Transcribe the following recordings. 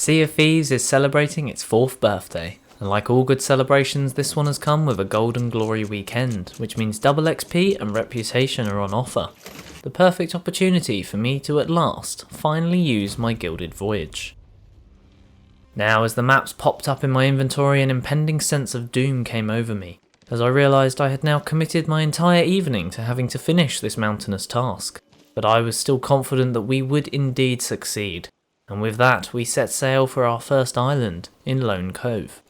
Sea of Thieves is celebrating its 4th birthday, and like all good celebrations, this one has come with a Golden Glory weekend, which means double XP and reputation are on offer. The perfect opportunity for me to at last finally use my Gilded Voyage. Now, as the maps popped up in my inventory, an impending sense of doom came over me, as I realised I had now committed my entire evening to having to finish this mountainous task. But I was still confident that we would indeed succeed, and with that we set sail for our first island in Lone Cove.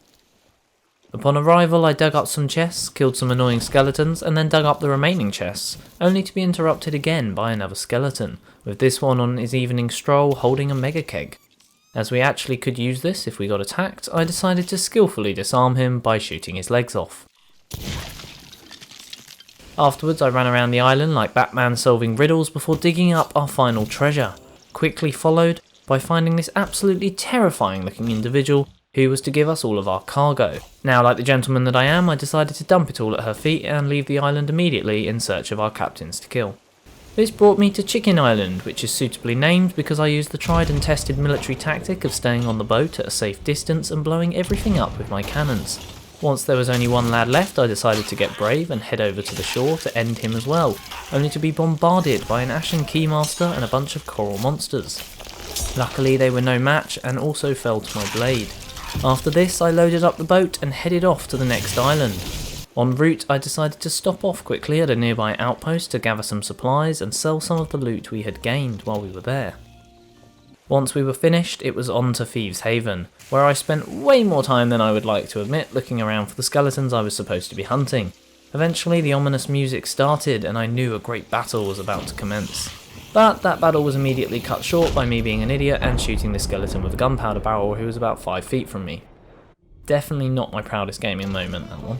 Upon arrival I dug up some chests, killed some annoying skeletons, and then dug up the remaining chests, only to be interrupted again by another skeleton, with this one on his evening stroll holding a mega keg. As we actually could use this if we got attacked, I decided to skillfully disarm him by shooting his legs off. Afterwards I ran around the island like Batman solving riddles before digging up our final treasure, quickly followed by finding this absolutely terrifying looking individual who was to give us all of our cargo. Now, like the gentleman that I am, I decided to dump it all at her feet and leave the island immediately in search of our captains to kill. This brought me to Chicken Island, which is suitably named because I used the tried and tested military tactic of staying on the boat at a safe distance and blowing everything up with my cannons. Once there was only one lad left, I decided to get brave and head over to the shore to end him as well, only to be bombarded by an Ashen Keymaster and a bunch of coral monsters. Luckily they were no match and also fell to my blade. After this I loaded up the boat and headed off to the next island. En route I decided to stop off quickly at a nearby outpost to gather some supplies and sell some of the loot we had gained while we were there. Once we were finished, it was on to Thieves Haven, where I spent way more time than I would like to admit looking around for the skeletons I was supposed to be hunting. Eventually the ominous music started and I knew a great battle was about to commence. But that battle was immediately cut short by me being an idiot and shooting the skeleton with a gunpowder barrel who was about 5 feet from me. Definitely not my proudest gaming moment, that one.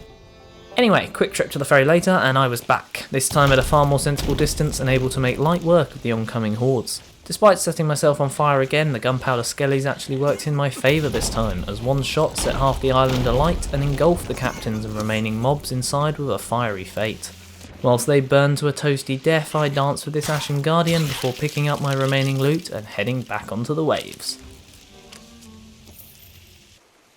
Anyway, quick trip to the ferry later and I was back, this time at a far more sensible distance and able to make light work of the oncoming hordes. Despite setting myself on fire again, the gunpowder skellies actually worked in my favour this time, as one shot set half the island alight and engulfed the captains and remaining mobs inside with a fiery fate. Whilst they burned to a toasty death, I danced with this Ashen Guardian before picking up my remaining loot and heading back onto the waves.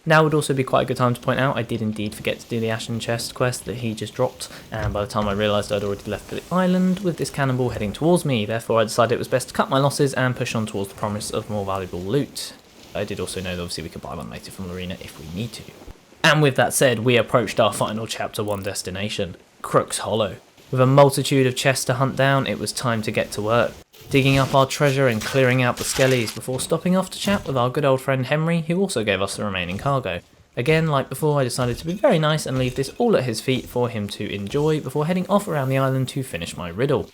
Now would also be quite a good time to point out I did indeed forget to do the Ashen Chest quest that he just dropped, and by the time I realised I'd already left the island with this cannonball heading towards me, therefore I decided it was best to cut my losses and push on towards the promise of more valuable loot. I did also know that obviously we could buy one later from Lorena if we need to. And with that said, we approached our final Chapter 1 destination, Crook's Hollow. With a multitude of chests to hunt down, it was time to get to work, digging up our treasure and clearing out the skellies before stopping off to chat with our good old friend Henry, who also gave us the remaining cargo. Again, like before, I decided to be very nice and leave this all at his feet for him to enjoy before heading off around the island to finish my riddle.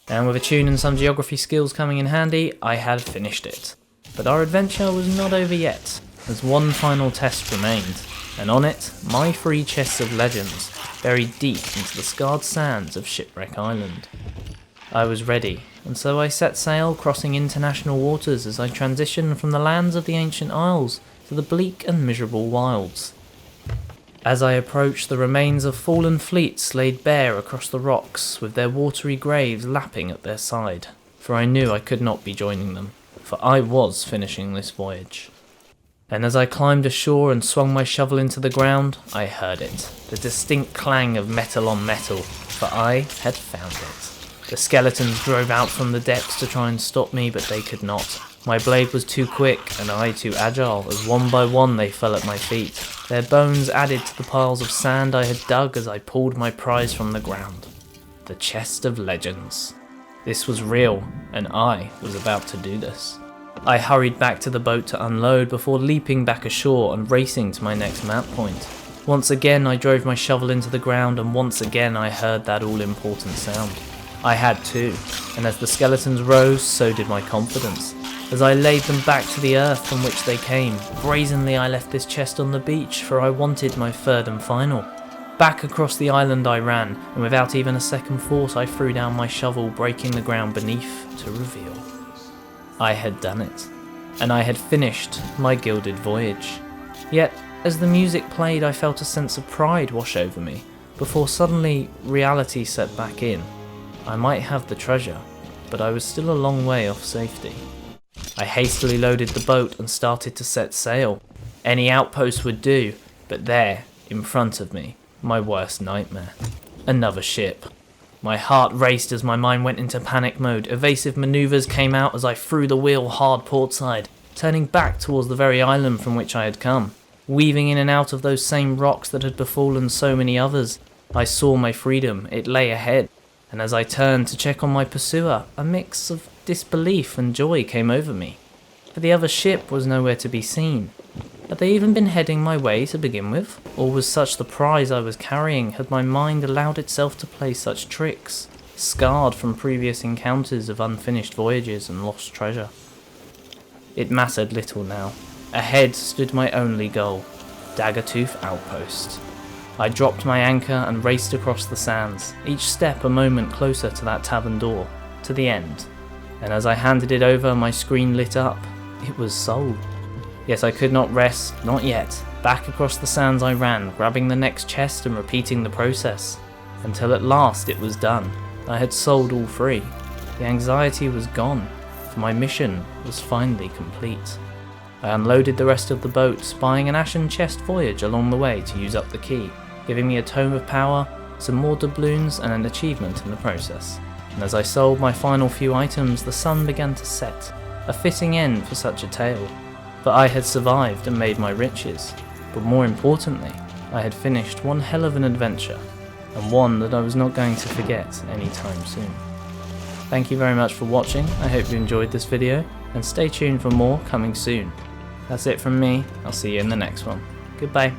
And with a tune and some geography skills coming in handy, I had finished it. But our adventure was not over yet, as one final test remained, and on it, my 3 chests of legends, buried deep into the scarred sands of Shipwreck Island. I was ready, and so I set sail, crossing international waters as I transitioned from the lands of the ancient isles to the bleak and miserable wilds. As I approached, the remains of fallen fleets laid bare across the rocks, with their watery graves lapping at their side, for I knew I could not be joining them, for I was finishing this voyage. And as I climbed ashore and swung my shovel into the ground, I heard it, the distinct clang of metal on metal, for I had found it. The skeletons drove out from the depths to try and stop me, but they could not. My blade was too quick and I too agile, as one by one they fell at my feet, their bones added to the piles of sand I had dug as I pulled my prize from the ground. The Chest of Legends. This was real, and I was about to do this. I hurried back to the boat to unload before leaping back ashore and racing to my next map point. Once again I drove my shovel into the ground and once again I heard that all-important sound. I had too, and as the skeletons rose, so did my confidence. As I laid them back to the earth from which they came, brazenly I left this chest on the beach, for I wanted my 3rd and final. Back across the island I ran, and without even a second thought I threw down my shovel, breaking the ground beneath to reveal. I had done it, and I had finished my Gilded Voyage. Yet, as the music played, I felt a sense of pride wash over me, before suddenly reality set back in. I might have the treasure, but I was still a long way off safety. I hastily loaded the boat and started to set sail. Any outpost would do, but there, in front of me, my worst nightmare. Another ship. My heart raced as my mind went into panic mode. Evasive maneuvers came out as I threw the wheel hard portside, turning back towards the very island from which I had come. Weaving in and out of those same rocks that had befallen so many others, I saw my freedom. It lay ahead, and as I turned to check on my pursuer, a mix of disbelief and joy came over me. For the other ship was nowhere to be seen. Had they even been heading my way to begin with? Or was such the prize I was carrying? Had my mind allowed itself to play such tricks, scarred from previous encounters of unfinished voyages and lost treasure? It mattered little now. Ahead stood my only goal, Daggertooth Outpost. I dropped my anchor and raced across the sands, each step a moment closer to that tavern door, to the end. And as I handed it over, my screen lit up. It was sold. Yet I could not rest, not yet. Back across the sands I ran, grabbing the next chest and repeating the process. Until at last it was done. I had sold all three. The anxiety was gone, for my mission was finally complete. I unloaded the rest of the boat, buying an ashen chest voyage along the way to use up the key, giving me a tome of power, some more doubloons and an achievement in the process. And as I sold my final few items, the sun began to set, a fitting end for such a tale. For I had survived and made my riches, but more importantly, I had finished one hell of an adventure, and one that I was not going to forget anytime soon. Thank you very much for watching. I hope you enjoyed this video, and stay tuned for more coming soon. That's it from me. I'll see you in the next one. Goodbye.